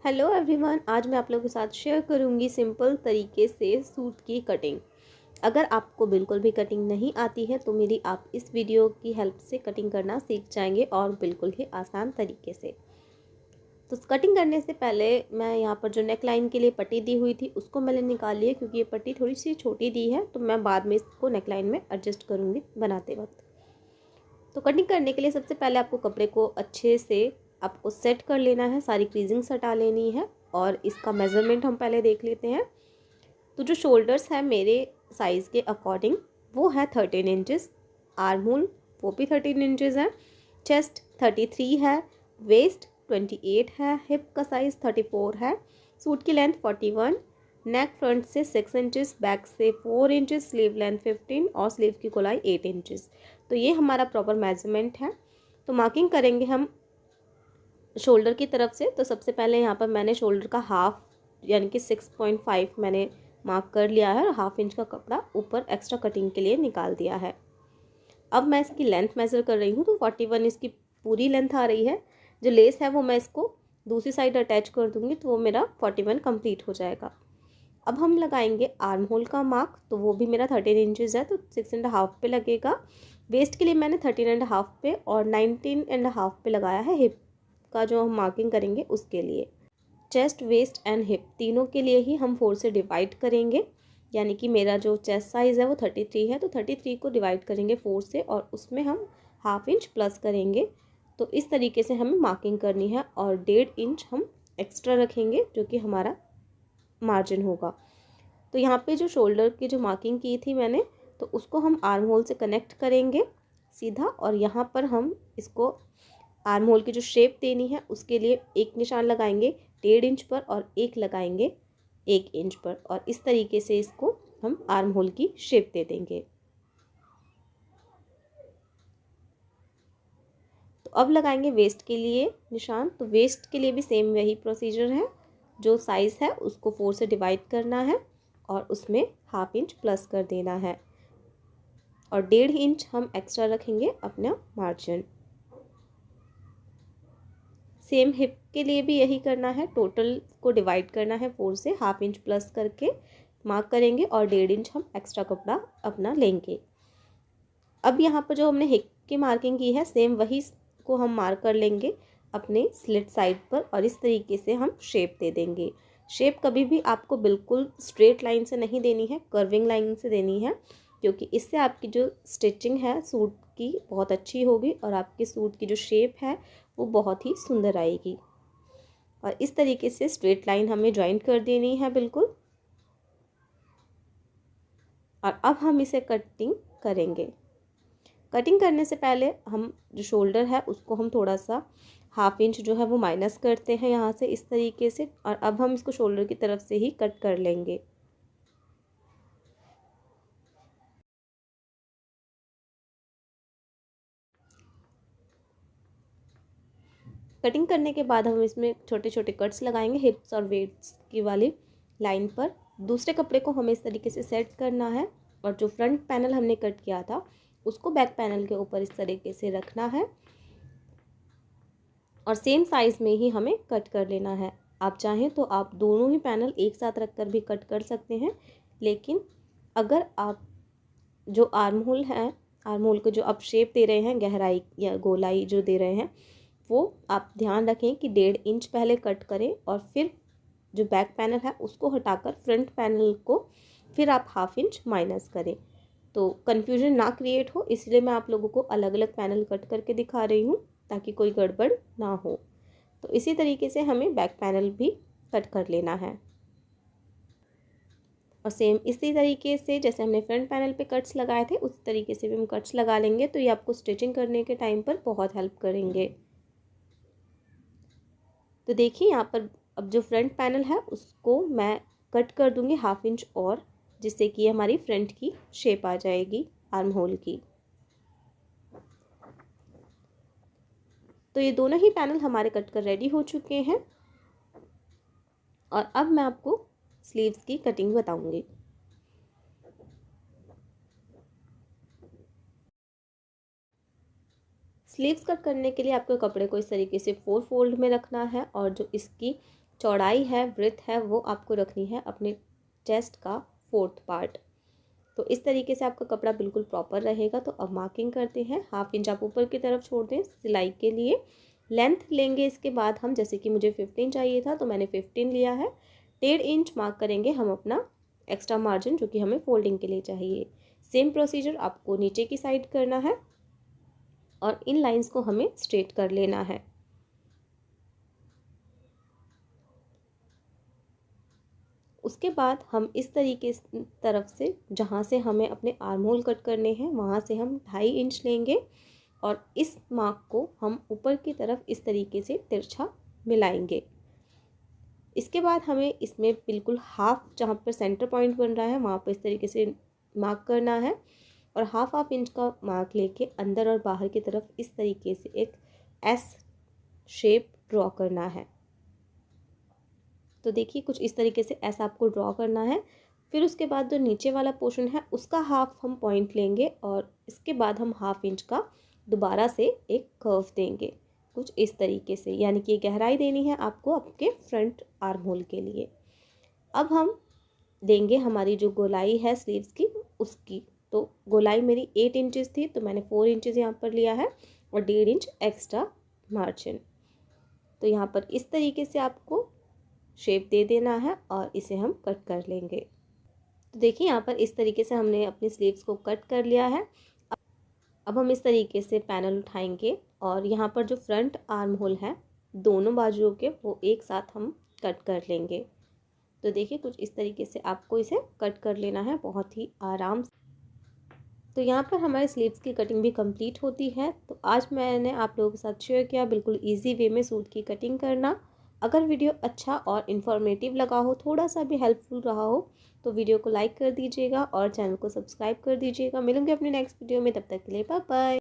Hello everyone, आज मैं आप लोगों के साथ शेयर करूंगी सिंपल तरीके से सूट की कटिंग। अगर आपको बिल्कुल भी कटिंग नहीं आती है तो मेरी आप इस वीडियो की हेल्प से कटिंग करना सीख जाएंगे और बिल्कुल ही आसान तरीके से। तो कटिंग करने से पहले मैं यहाँ पर जो नेक लाइन के लिए पट्टी दी हुई थी उसको मैंने निकाल लिया, क्योंकि ये पट्टी थोड़ी सी छोटी दी है तो मैं बाद में इसको नेक लाइन में एडजस्ट करूँगी बनाते वक्त। तो कटिंग करने के लिए सबसे पहले आपको कपड़े को अच्छे से आपको सेट कर लेना है, सारी क्रीजिंग्स हटा लेनी है और इसका मेज़रमेंट हम पहले देख लेते हैं। तो जो शोल्डर्स है मेरे साइज़ के अकॉर्डिंग वो है 13 इंचज़, आर्म होल वो भी 13 इंचज़ है, चेस्ट 33 है, वेस्ट 28 है, हिप का साइज़ 34 है, सूट की लेंथ 41, नेक फ्रंट से 6 इंचज़, बैक से 4 इंचज़, स्लीव लेंथ 15 और स्लीव की गोलाई 8 इंचज़। तो ये हमारा प्रॉपर मेजरमेंट है। तो मार्किंग करेंगे हम शोल्डर की तरफ से। तो सबसे पहले यहाँ पर मैंने शोल्डर का हाफ यानी कि 6.5 मैंने मार्क कर लिया है और हाफ इंच का कपड़ा ऊपर एक्स्ट्रा कटिंग के लिए निकाल दिया है। अब मैं इसकी लेंथ मेज़र कर रही हूँ, तो 41 इसकी पूरी लेंथ आ रही है। जो लेस है वो मैं इसको दूसरी साइड अटैच कर दूँगी तो वो मेरा 41 कंप्लीट हो जाएगा। अब हम लगाएंगे आर्म होल का मार्क, तो वो भी मेरा 13 इंचज़ है तो 6.5 पे लगेगा। वेस्ट के लिए मैंने 13.5 पे और 19.5 पे लगाया है हिप का जो हम मार्किंग करेंगे उसके लिए। चेस्ट, वेस्ट एंड हिप तीनों के लिए ही हम 4 से डिवाइड करेंगे, यानी कि मेरा जो चेस्ट साइज़ है वो 33 है तो 33 को डिवाइड करेंगे 4 से और उसमें हम हाफ इंच प्लस करेंगे। तो इस तरीके से हमें मार्किंग करनी है और 1.5 इंच हम एक्स्ट्रा रखेंगे जो कि हमारा मार्जिन होगा। तो यहाँ पे जो शोल्डर की जो मार्किंग की थी मैंने, तो उसको हम आर्म होल से कनेक्ट करेंगे सीधा और यहाँ पर हम इसको आर्म होल की जो शेप देनी है उसके लिए एक निशान लगाएंगे 1.5 इंच पर और एक लगाएंगे 1 इंच पर और इस तरीके से इसको हम आर्म होल की शेप दे देंगे। तो अब लगाएंगे वेस्ट के लिए निशान। तो वेस्ट के लिए भी सेम वही प्रोसीजर है, जो साइज़ है उसको 4 से डिवाइड करना है और उसमें हाफ इंच प्लस कर देना है और 1.5 इंच हम एक्स्ट्रा रखेंगे अपना मार्जिन। सेम हिप के लिए भी यही करना है, टोटल को डिवाइड करना है 4 से, हाफ इंच प्लस करके मार्क करेंगे और 1.5 इंच हम एक्स्ट्रा कपड़ा अपना लेंगे। अब यहाँ पर जो हमने हिप की मार्किंग की है सेम वही को हम मार्क कर लेंगे अपने स्लिट साइड पर और इस तरीके से हम शेप दे देंगे। शेप कभी भी आपको बिल्कुल स्ट्रेट लाइन से नहीं देनी है, कर्विंग लाइन से देनी है, क्योंकि इससे आपकी जो स्टिचिंग है सूट की बहुत अच्छी होगी और आपके सूट की जो शेप है वो बहुत ही सुंदर आएगी। और इस तरीके से स्ट्रेट लाइन हमें ज्वाइन कर देनी है बिल्कुल। और अब हम इसे कटिंग करेंगे। कटिंग करने से पहले हम जो शोल्डर है उसको हम थोड़ा सा हाफ इंच जो है वो माइनस करते हैं यहाँ से इस तरीके से और अब हम इसको शोल्डर की तरफ से ही कट कर लेंगे। कटिंग करने के बाद हम इसमें छोटे छोटे कट्स लगाएंगे हिप्स और वेट्स की वाली लाइन पर। दूसरे कपड़े को हमें इस तरीके से सेट करना है और जो फ्रंट पैनल हमने कट किया था उसको बैक पैनल के ऊपर इस तरीके से रखना है और सेम साइज़ में ही हमें कट कर लेना है। आप चाहें तो आप दोनों ही पैनल एक साथ रखकर भी कट कर सकते हैं, लेकिन अगर आप जो आर्म होल है, आर्म होल को जो आप शेप दे रहे हैं, गहराई या गोलाई जो दे रहे हैं, वो आप ध्यान रखें कि 1.5 इंच पहले कट करें और फिर जो बैक पैनल है उसको हटाकर फ्रंट पैनल को फिर आप हाफ इंच माइनस करें। तो कन्फ्यूजन ना क्रिएट हो इसलिए मैं आप लोगों को अलग अलग पैनल कट करके दिखा रही हूँ ताकि कोई गड़बड़ ना हो। तो इसी तरीके से हमें बैक पैनल भी कट कर लेना है और सेम इसी तरीके से जैसे हमने फ्रंट पैनल पे कट्स लगाए थे उस तरीके से भी हम कट्स लगा लेंगे। तो ये आपको स्टिचिंग करने के टाइम पर बहुत हेल्प करेंगे। तो देखिए यहाँ पर अब जो फ्रंट पैनल है उसको मैं कट कर दूंगी हाफ इंच और, जिससे कि हमारी फ्रंट की शेप आ जाएगी आर्म होल की। तो ये दोनों ही पैनल हमारे कट कर रेडी हो चुके हैं और अब मैं आपको स्लीव्स की कटिंग बताऊंगी। स्लीव्स कट करने के लिए आपको कपड़े को इस तरीके से 4 फोल्ड में रखना है और जो इसकी चौड़ाई है, ब्रेथ है, वो आपको रखनी है अपने चेस्ट का 4th पार्ट। तो इस तरीके से आपका कपड़ा बिल्कुल प्रॉपर रहेगा। तो अब मार्किंग करते हैं। 1/2 इंच आप ऊपर की तरफ छोड़ दें सिलाई के लिए। लेंथ लेंगे इसके बाद हम, जैसे कि मुझे 15 चाहिए था तो मैंने 15 लिया है। 1.5 इंच मार्क करेंगे हम अपना एक्स्ट्रा मार्जिन, जो कि हमें फोल्डिंग के लिए चाहिए। सेम प्रोसीजर आपको नीचे की साइड करना है और इन लाइंस को हमें स्ट्रेट कर लेना है। उसके बाद हम इस तरीके तरफ से, जहाँ से हमें अपने आर्म होल कट करने हैं, वहाँ से हम 2.5 इंच लेंगे और इस मार्क को हम ऊपर की तरफ इस तरीके से तिरछा मिलाएंगे। इसके बाद हमें इसमें बिल्कुल हाफ, जहाँ पर सेंटर पॉइंट बन रहा है वहाँ पर इस तरीके से मार्क करना है और हाफ इंच का मार्क लेके अंदर और बाहर की तरफ इस तरीके से एक एस शेप ड्रॉ करना है। तो देखिए कुछ इस तरीके से ऐसा आपको ड्रॉ करना है। फिर उसके बाद जो नीचे वाला पोर्शन है उसका हाफ हम पॉइंट लेंगे और इसके बाद हम 1/2 इंच का दोबारा से एक कर्व देंगे कुछ इस तरीके से, यानी कि गहराई देनी है आपको आपके फ्रंट आर्म होल के लिए। अब हम देंगे हमारी जो गोलाई है स्लीव्स की उसकी। तो गोलाई मेरी 8 इंचेस थी तो मैंने 4 इंचेस यहाँ पर लिया है और 1.5 इंच एक्स्ट्रा मार्जिन। तो यहाँ पर इस तरीके से आपको शेप दे देना है और इसे हम कट कर लेंगे। तो देखिए यहाँ पर इस तरीके से हमने अपनी स्लीव्स को कट कर लिया है। अब हम इस तरीके से पैनल उठाएंगे और यहाँ पर जो फ्रंट आर्म होल है दोनों बाजुओं के, वो एक साथ हम कट कर लेंगे। तो देखिए कुछ इस तरीके से आपको इसे कट कर लेना है बहुत ही आराम से। तो यहाँ पर हमारे स्लीव्स की कटिंग भी कंप्लीट होती है। तो आज मैंने आप लोगों के साथ शेयर किया बिल्कुल इजी वे में सूट की कटिंग करना। अगर वीडियो अच्छा और इन्फॉर्मेटिव लगा हो, थोड़ा सा भी हेल्पफुल रहा हो, तो वीडियो को लाइक कर दीजिएगा और चैनल को सब्सक्राइब कर दीजिएगा। मिलूंगी अपने नेक्स्ट वीडियो में, तब तक के लिए बाय बाय।